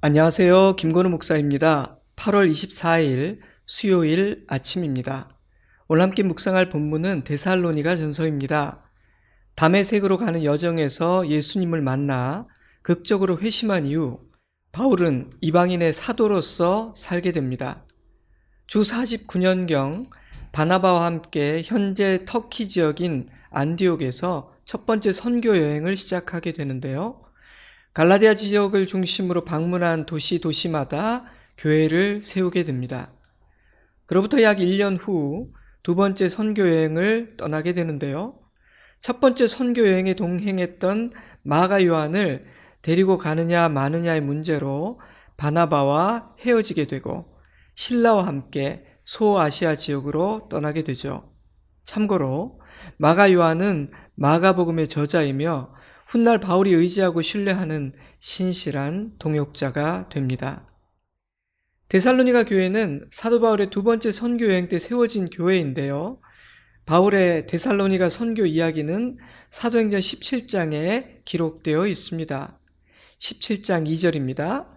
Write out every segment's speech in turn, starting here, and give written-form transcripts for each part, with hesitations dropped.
안녕하세요. 김건우 목사입니다. 8월 24일 수요일 아침입니다. 오늘 함께 묵상할 본문은 데살로니가 전서입니다. 다메섹으로 가는 여정에서 예수님을 만나 극적으로 회심한 이후 바울은 이방인의 사도로서 살게 됩니다. 주 49년경 바나바와 함께 현재 터키 지역인 안디옥에서 첫 번째 선교 여행을 시작하게 되는데요. 갈라디아 지역을 중심으로 방문한 도시마다 교회를 세우게 됩니다. 그로부터 약 1년 후 두 번째 선교 여행을 떠나게 되는데요. 첫 번째 선교 여행에 동행했던 마가 요한을 데리고 가느냐 마느냐의 문제로 바나바와 헤어지게 되고 실라와 함께 소아시아 지역으로 떠나게 되죠. 참고로 마가 요한은 마가복음의 저자이며 훗날 바울이 의지하고 신뢰하는 신실한 동역자가 됩니다. 데살로니가 교회는 사도 바울의 두 번째 선교 여행 때 세워진 교회인데요. 바울의 데살로니가 선교 이야기는 사도행전 17장에 기록되어 있습니다. 17장 2절입니다.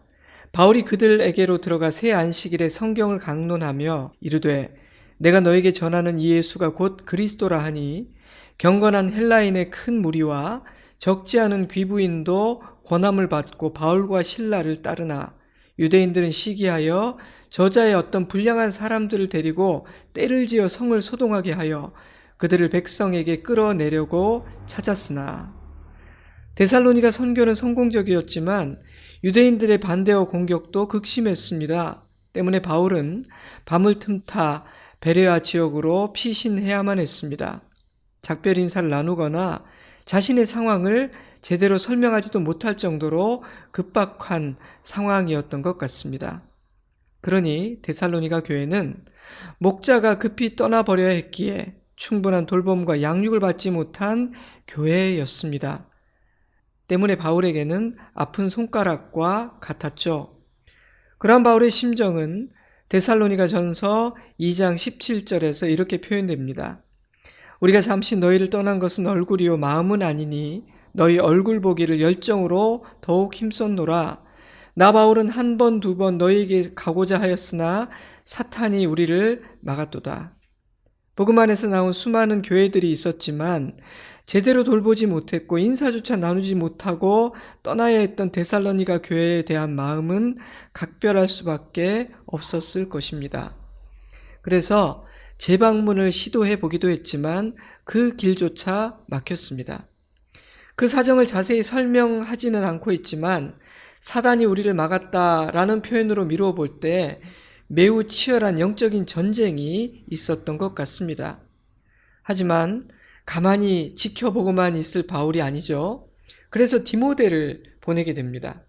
바울이 그들에게로 들어가 새 안식일에 성경을 강론하며 이르되 내가 너에게 전하는 이 예수가 곧 그리스도라 하니 경건한 헬라인의 큰 무리와 적지 않은 귀부인도 권함을 받고 바울과 실라를 따르나 유대인들은 시기하여 저자의 어떤 불량한 사람들을 데리고 때를 지어 성을 소동하게 하여 그들을 백성에게 끌어내려고 찾았으나 데살로니가 선교는 성공적이었지만 유대인들의 반대와 공격도 극심했습니다. 때문에 바울은 밤을 틈타 베레아 지역으로 피신해야만 했습니다. 작별 인사를 나누거나 자신의 상황을 제대로 설명하지도 못할 정도로 급박한 상황이었던 것 같습니다. 그러니 데살로니가 교회는 목자가 급히 떠나버려야 했기에 충분한 돌봄과 양육을 받지 못한 교회였습니다. 때문에 바울에게는 아픈 손가락과 같았죠. 그러한 바울의 심정은 데살로니가 전서 2장 17절에서 이렇게 표현됩니다. 우리가 잠시 너희를 떠난 것은 얼굴이요 마음은 아니니 너희 얼굴 보기를 열정으로 더욱 힘썼노라. 나 바울은 한 번, 두 번 너희에게 가고자 하였으나 사탄이 우리를 막았도다. 복음 안에서 나온 수많은 교회들이 있었지만 제대로 돌보지 못했고 인사조차 나누지 못하고 떠나야 했던 데살로니가 교회에 대한 마음은 각별할 수밖에 없었을 것입니다. 그래서 재방문을 시도해 보기도 했지만 그 길조차 막혔습니다. 그 사정을 자세히 설명하지는 않고 있지만 사단이 우리를 막았다라는 표현으로 미루어 볼 때 매우 치열한 영적인 전쟁이 있었던 것 같습니다. 하지만 가만히 지켜보고만 있을 바울이 아니죠. 그래서 디모데를 보내게 됩니다.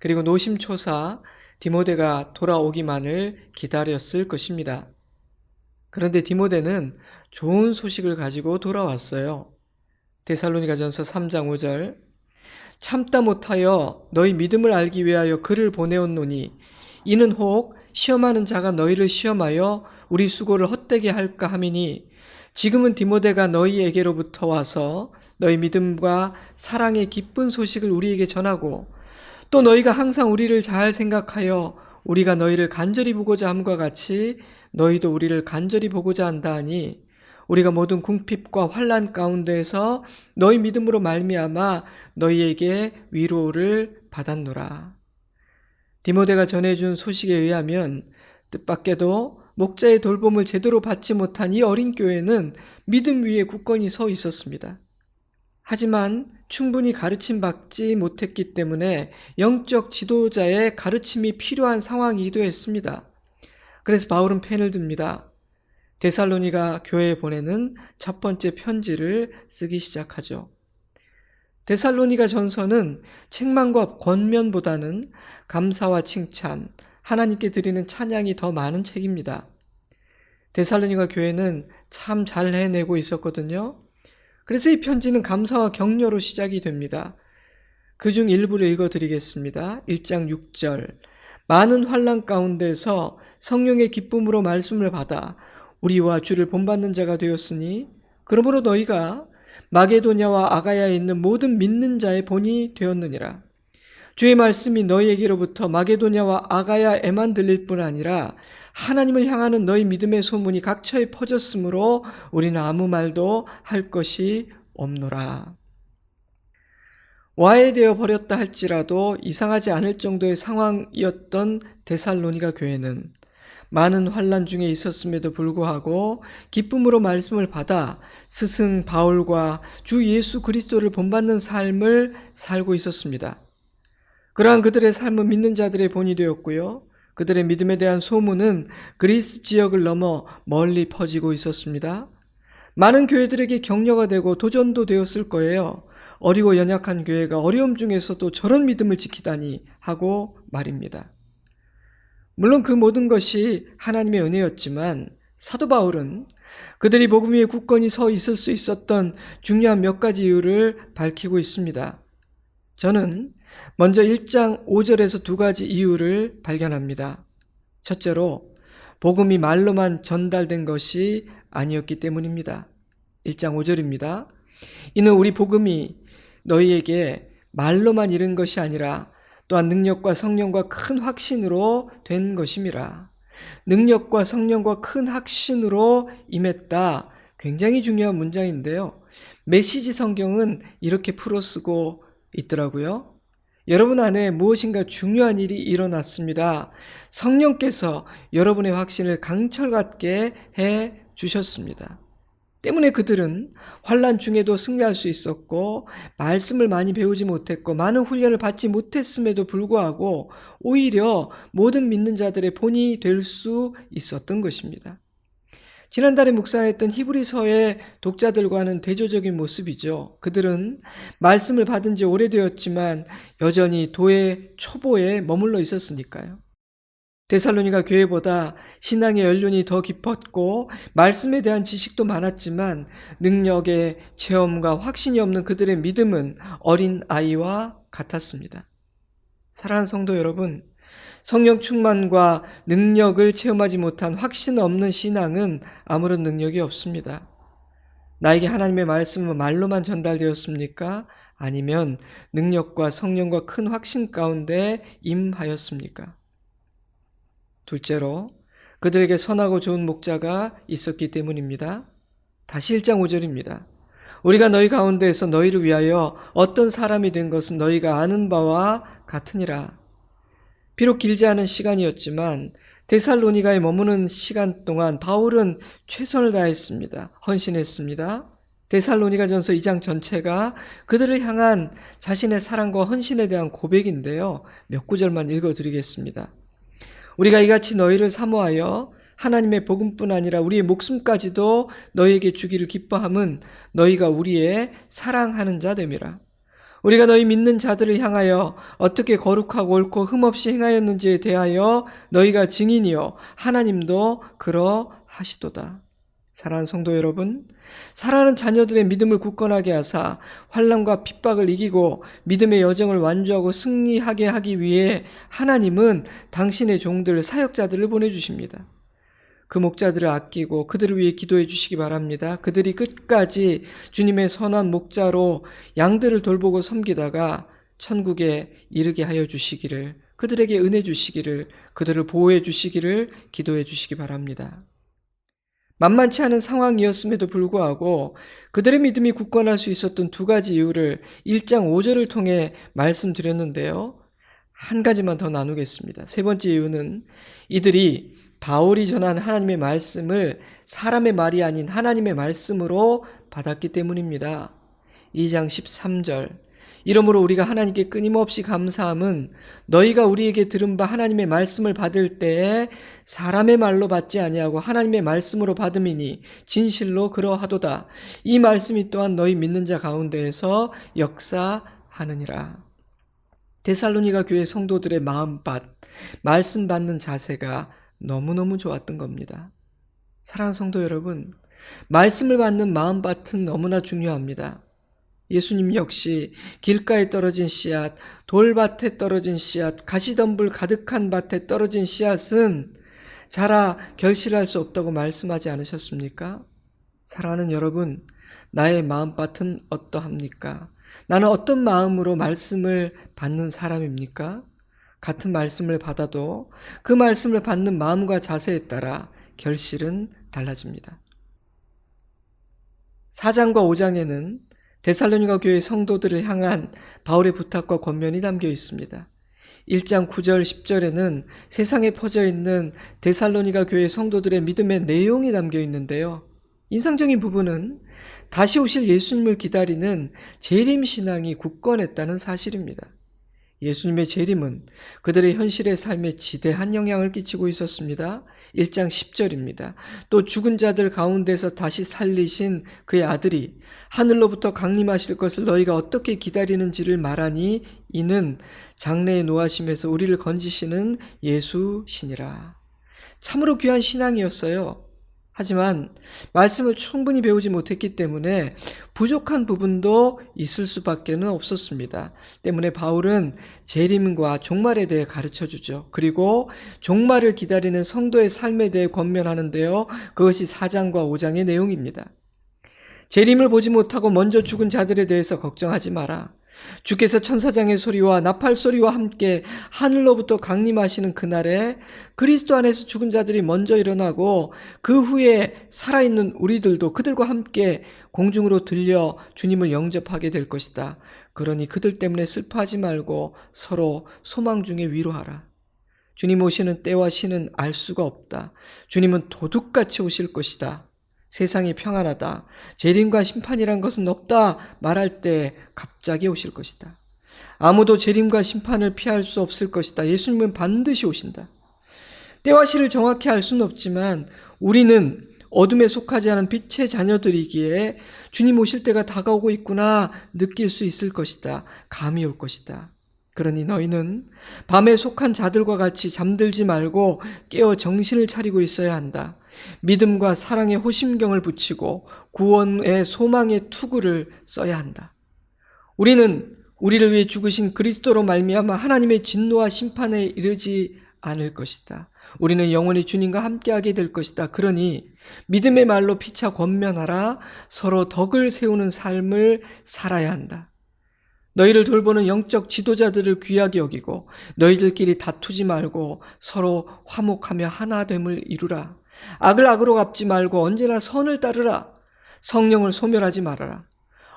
그리고 노심초사 디모데가 돌아오기만을 기다렸을 것입니다. 그런데 디모데는 좋은 소식을 가지고 돌아왔어요. 데살로니가전서 3장 5절 참다 못하여 너희 믿음을 알기 위하여 그를 보내었노니 이는 혹 시험하는 자가 너희를 시험하여 우리 수고를 헛되게 할까 함이니 지금은 디모데가 너희에게로부터 와서 너희 믿음과 사랑의 기쁜 소식을 우리에게 전하고 또 너희가 항상 우리를 잘 생각하여 우리가 너희를 간절히 보고자 함과 같이 너희도 우리를 간절히 보고자 한다 하니 우리가 모든 궁핍과 환난 가운데에서 너희 믿음으로 말미암아 너희에게 위로를 받았노라. 디모데가 전해준 소식에 의하면 뜻밖에도 목자의 돌봄을 제대로 받지 못한 이 어린 교회는 믿음 위에 굳건히 서 있었습니다. 하지만 충분히 가르침받지 못했기 때문에 영적 지도자의 가르침이 필요한 상황이기도 했습니다. 그래서 바울은 펜을 듭니다. 데살로니가 교회에 보내는 첫 번째 편지를 쓰기 시작하죠. 데살로니가 전서는 책망과 권면보다는 감사와 칭찬, 하나님께 드리는 찬양이 더 많은 책입니다. 데살로니가 교회는 참 잘 해내고 있었거든요. 그래서 이 편지는 감사와 격려로 시작이 됩니다. 그중 일부를 읽어드리겠습니다. 1장 6절 많은 환난 가운데서 성령의 기쁨으로 말씀을 받아 우리와 주를 본받는 자가 되었으니 그러므로 너희가 마게도냐와 아가야에 있는 모든 믿는 자의 본이 되었느니라. 주의 말씀이 너희에게로부터 마게도냐와 아가야에만 들릴 뿐 아니라 하나님을 향하는 너희 믿음의 소문이 각처에 퍼졌으므로 우리는 아무 말도 할 것이 없노라. 와해되어 버렸다 할지라도 이상하지 않을 정도의 상황이었던 데살로니가 교회는 많은 환난 중에 있었음에도 불구하고 기쁨으로 말씀을 받아 스승 바울과 주 예수 그리스도를 본받는 삶을 살고 있었습니다. 그러한 그들의 삶은 믿는 자들의 본이 되었고요. 그들의 믿음에 대한 소문은 그리스 지역을 넘어 멀리 퍼지고 있었습니다. 많은 교회들에게 격려가 되고 도전도 되었을 거예요. 어리고 연약한 교회가 어려움 중에서도 저런 믿음을 지키다니 하고 말입니다. 물론 그 모든 것이 하나님의 은혜였지만 사도 바울은 그들이 복음 위에 굳건히 서 있을 수 있었던 중요한 몇 가지 이유를 밝히고 있습니다. 저는 먼저 1장 5절에서 두 가지 이유를 발견합니다. 첫째로 복음이 말로만 전달된 것이 아니었기 때문입니다. 1장 5절입니다. 이는 우리 복음이 너희에게 말로만 이른 것이 아니라 또한 능력과 성령과 큰 확신으로 된 것임이라. 능력과 성령과 큰 확신으로 임했다. 굉장히 중요한 문장인데요. 메시지 성경은 이렇게 풀어쓰고 있더라고요. 여러분 안에 무엇인가 중요한 일이 일어났습니다. 성령께서 여러분의 확신을 강철같게 해 주셨습니다. 때문에 그들은 환난 중에도 승리할 수 있었고 말씀을 많이 배우지 못했고 많은 훈련을 받지 못했음에도 불구하고 오히려 모든 믿는 자들의 본이 될 수 있었던 것입니다. 지난달에 묵상했던 히브리서의 독자들과는 대조적인 모습이죠. 그들은 말씀을 받은 지 오래되었지만 여전히 도의 초보에 머물러 있었으니까요. 데살로니가 교회보다 신앙의 연륜이 더 깊었고 말씀에 대한 지식도 많았지만 능력의 체험과 확신이 없는 그들의 믿음은 어린 아이와 같았습니다. 사랑하는 성도 여러분, 성령 충만과 능력을 체험하지 못한 확신 없는 신앙은 아무런 능력이 없습니다. 나에게 하나님의 말씀은 말로만 전달되었습니까? 아니면 능력과 성령과 큰 확신 가운데 임하였습니까? 둘째로 그들에게 선하고 좋은 목자가 있었기 때문입니다. 다시 1장 5절입니다. 우리가 너희 가운데에서 너희를 위하여 어떤 사람이 된 것은 너희가 아는 바와 같으니라. 비록 길지 않은 시간이었지만 데살로니가에 머무는 시간 동안 바울은 최선을 다했습니다. 헌신했습니다. 데살로니가전서 2장 전체가 그들을 향한 자신의 사랑과 헌신에 대한 고백인데요. 몇 구절만 읽어드리겠습니다. 우리가 이같이 너희를 사모하여 하나님의 복음뿐 아니라 우리의 목숨까지도 너희에게 주기를 기뻐함은 너희가 우리의 사랑하는 자 됨이라. 우리가 너희 믿는 자들을 향하여 어떻게 거룩하고 옳고 흠없이 행하였는지에 대하여 너희가 증인이요 하나님도 그러하시도다. 사랑하는 성도 여러분, 사랑하는 자녀들의 믿음을 굳건하게 하사 환난과 핍박을 이기고 믿음의 여정을 완주하고 승리하게 하기 위해 하나님은 당신의 종들 사역자들을 보내주십니다. 그 목자들을 아끼고 그들을 위해 기도해 주시기 바랍니다. 그들이 끝까지 주님의 선한 목자로 양들을 돌보고 섬기다가 천국에 이르게 하여 주시기를, 그들에게 은혜 주시기를, 그들을 보호해 주시기를 기도해 주시기 바랍니다. 만만치 않은 상황이었음에도 불구하고 그들의 믿음이 굳건할 수 있었던 두 가지 이유를 1장 5절을 통해 말씀드렸는데요. 한 가지만 더 나누겠습니다. 세 번째 이유는 이들이 바울이 전한 하나님의 말씀을 사람의 말이 아닌 하나님의 말씀으로 받았기 때문입니다. 2장 13절 이러므로 우리가 하나님께 끊임없이 감사함은 너희가 우리에게 들은 바 하나님의 말씀을 받을 때에 사람의 말로 받지 아니하고 하나님의 말씀으로 받음이니 진실로 그러하도다. 이 말씀이 또한 너희 믿는 자 가운데에서 역사하느니라. 데살로니가 교회 성도들의 마음밭, 말씀 받는 자세가 너무너무 좋았던 겁니다. 사랑하는 성도 여러분, 말씀을 받는 마음밭은 너무나 중요합니다. 예수님 역시 길가에 떨어진 씨앗, 돌밭에 떨어진 씨앗, 가시덤불 가득한 밭에 떨어진 씨앗은 자라 결실할 수 없다고 말씀하지 않으셨습니까? 사랑하는 여러분, 나의 마음밭은 어떠합니까? 나는 어떤 마음으로 말씀을 받는 사람입니까? 같은 말씀을 받아도 그 말씀을 받는 마음과 자세에 따라 결실은 달라집니다. 4장과 5장에는 데살로니가 교회 성도들을 향한 바울의 부탁과 권면이 담겨 있습니다. 1장 9절 10절에는 세상에 퍼져 있는 데살로니가 교회 성도들의 믿음의 내용이 담겨 있는데요. 인상적인 부분은 다시 오실 예수님을 기다리는 재림 신앙이 굳건했다는 사실입니다. 예수님의 재림은 그들의 현실의 삶에 지대한 영향을 끼치고 있었습니다. 1장 10절입니다. 또 죽은 자들 가운데서 다시 살리신 그의 아들이 하늘로부터 강림하실 것을 너희가 어떻게 기다리는지를 말하니 이는 장래의 노하심에서 우리를 건지시는 예수시니라. 참으로 귀한 신앙이었어요. 하지만 말씀을 충분히 배우지 못했기 때문에 부족한 부분도 있을 수밖에 없었습니다. 때문에 바울은 재림과 종말에 대해 가르쳐주죠. 그리고 종말을 기다리는 성도의 삶에 대해 권면하는데요. 그것이 4장과 5장의 내용입니다. 재림을 보지 못하고 먼저 죽은 자들에 대해서 걱정하지 마라. 주께서 천사장의 소리와 나팔 소리와 함께 하늘로부터 강림하시는 그날에 그리스도 안에서 죽은 자들이 먼저 일어나고 그 후에 살아있는 우리들도 그들과 함께 공중으로 들려 주님을 영접하게 될 것이다. 그러니 그들 때문에 슬퍼하지 말고 서로 소망 중에 위로하라. 주님 오시는 때와 시는 알 수가 없다. 주님은 도둑같이 오실 것이다. 세상이 평안하다. 재림과 심판이란 것은 없다. 말할 때 갑자기 오실 것이다. 아무도 재림과 심판을 피할 수 없을 것이다. 예수님은 반드시 오신다. 때와 시를 정확히 알 수는 없지만 우리는 어둠에 속하지 않은 빛의 자녀들이기에 주님 오실 때가 다가오고 있구나 느낄 수 있을 것이다. 감이 올 것이다. 그러니 너희는 밤에 속한 자들과 같이 잠들지 말고 깨어 정신을 차리고 있어야 한다. 믿음과 사랑의 호심경을 붙이고 구원의 소망의 투구를 써야 한다. 우리는 우리를 위해 죽으신 그리스도로 말미암아 하나님의 진노와 심판에 이르지 않을 것이다. 우리는 영원히 주님과 함께하게 될 것이다. 그러니 믿음의 말로 피차 권면하라. 서로 덕을 세우는 삶을 살아야 한다. 너희를 돌보는 영적 지도자들을 귀하게 여기고 너희들끼리 다투지 말고 서로 화목하며 하나됨을 이루라. 악을 악으로 갚지 말고 언제나 선을 따르라. 성령을 소멸하지 말아라.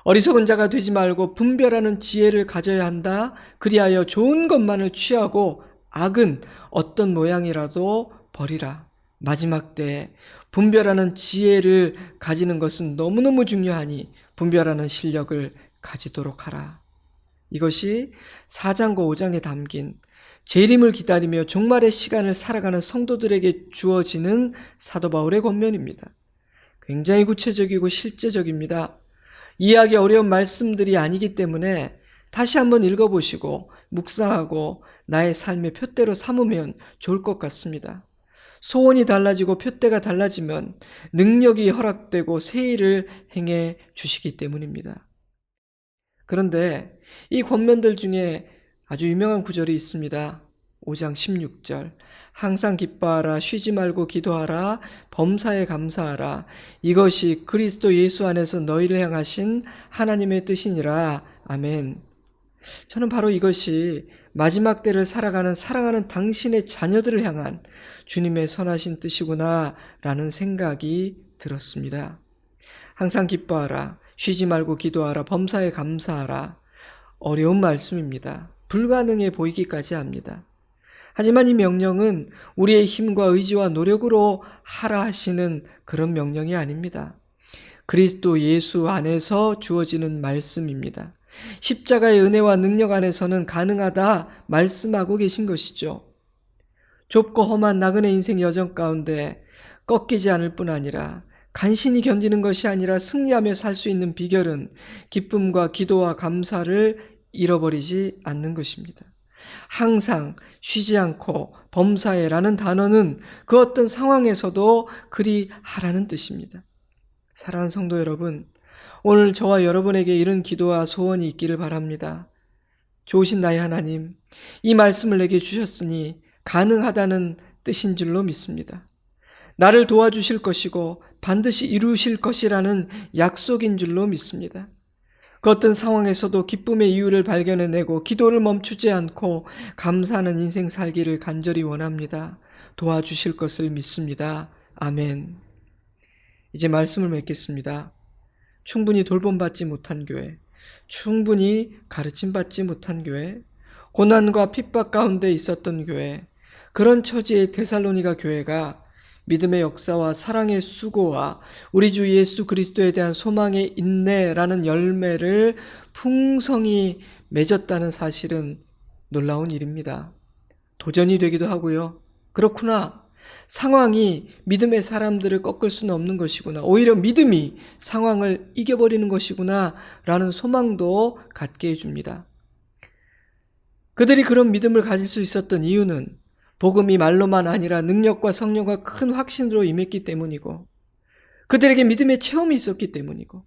어리석은 자가 되지 말고 분별하는 지혜를 가져야 한다. 그리하여 좋은 것만을 취하고 악은 어떤 모양이라도 버리라. 마지막 때에 분별하는 지혜를 가지는 것은 너무너무 중요하니 분별하는 실력을 가지도록 하라. 이것이 4장과 5장에 담긴 재림을 기다리며 종말의 시간을 살아가는 성도들에게 주어지는 사도 바울의 권면입니다. 굉장히 구체적이고 실제적입니다. 이해하기 어려운 말씀들이 아니기 때문에 다시 한번 읽어보시고 묵상하고 나의 삶의 표대로 삼으면 좋을 것 같습니다. 소원이 달라지고 표대가 달라지면 능력이 허락되고 새 일을 행해 주시기 때문입니다. 그런데 이 권면들 중에 아주 유명한 구절이 있습니다. 5장 16절 항상 기뻐하라 쉬지 말고 기도하라 범사에 감사하라 이것이 그리스도 예수 안에서 너희를 향하신 하나님의 뜻이니라. 아멘. 저는 바로 이것이 마지막 때를 살아가는 사랑하는 당신의 자녀들을 향한 주님의 선하신 뜻이구나 라는 생각이 들었습니다. 항상 기뻐하라 쉬지 말고 기도하라 범사에 감사하라. 어려운 말씀입니다. 불가능해 보이기까지 합니다. 하지만 이 명령은 우리의 힘과 의지와 노력으로 하라 하시는 그런 명령이 아닙니다. 그리스도 예수 안에서 주어지는 말씀입니다. 십자가의 은혜와 능력 안에서는 가능하다 말씀하고 계신 것이죠. 좁고 험한 나그네 인생 여정 가운데 꺾이지 않을 뿐 아니라 간신히 견디는 것이 아니라 승리하며 살 수 있는 비결은 기쁨과 기도와 감사를 잃어버리지 않는 것입니다. 항상 쉬지 않고 범사에라는 단어는 그 어떤 상황에서도 그리 하라는 뜻입니다. 사랑하는 성도 여러분, 오늘 저와 여러분에게 이런 기도와 소원이 있기를 바랍니다. 좋으신 나의 하나님, 이 말씀을 내게 주셨으니 가능하다는 뜻인 줄로 믿습니다. 나를 도와주실 것이고 반드시 이루실 것이라는 약속인 줄로 믿습니다. 그 어떤 상황에서도 기쁨의 이유를 발견해내고 기도를 멈추지 않고 감사하는 인생 살기를 간절히 원합니다. 도와주실 것을 믿습니다. 아멘. 이제 말씀을 맺겠습니다. 충분히 돌봄받지 못한 교회, 충분히 가르침받지 못한 교회, 고난과 핍박 가운데 있었던 교회, 그런 처지의 데살로니가 교회가 믿음의 역사와 사랑의 수고와 우리 주 예수 그리스도에 대한 소망의 인내라는 열매를 풍성히 맺었다는 사실은 놀라운 일입니다. 도전이 되기도 하고요. 그렇구나. 상황이 믿음의 사람들을 꺾을 수는 없는 것이구나. 오히려 믿음이 상황을 이겨버리는 것이구나 라는 소망도 갖게 해줍니다. 그들이 그런 믿음을 가질 수 있었던 이유는 복음이 말로만 아니라 능력과 성령과 큰 확신으로 임했기 때문이고, 그들에게 믿음의 체험이 있었기 때문이고,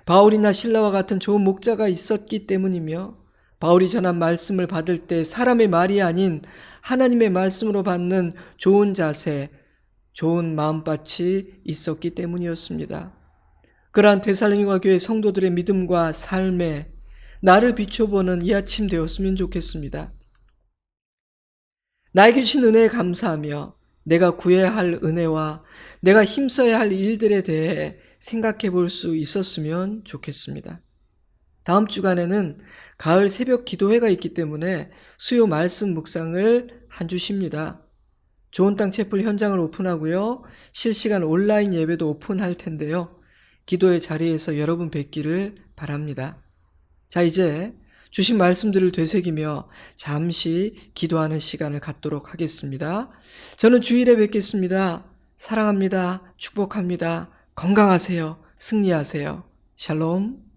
바울이나 실라와 같은 좋은 목자가 있었기 때문이며, 바울이 전한 말씀을 받을 때 사람의 말이 아닌 하나님의 말씀으로 받는 좋은 자세, 좋은 마음밭이 있었기 때문이었습니다. 그러한 데살로니가 교회 성도들의 믿음과 삶에 나를 비춰보는 이 아침 되었으면 좋겠습니다. 나에게 주신 은혜에 감사하며 내가 구해야 할 은혜와 내가 힘써야 할 일들에 대해 생각해 볼 수 있었으면 좋겠습니다. 다음 주간에는 가을 새벽 기도회가 있기 때문에 수요 말씀 묵상을 한 주 쉽니다. 좋은 땅 채플 현장을 오픈하고요. 실시간 온라인 예배도 오픈할 텐데요. 기도의 자리에서 여러분 뵙기를 바랍니다. 자, 이제 주신 말씀들을 되새기며 잠시 기도하는 시간을 갖도록 하겠습니다. 저는 주일에 뵙겠습니다. 사랑합니다. 축복합니다. 건강하세요. 승리하세요. 샬롬.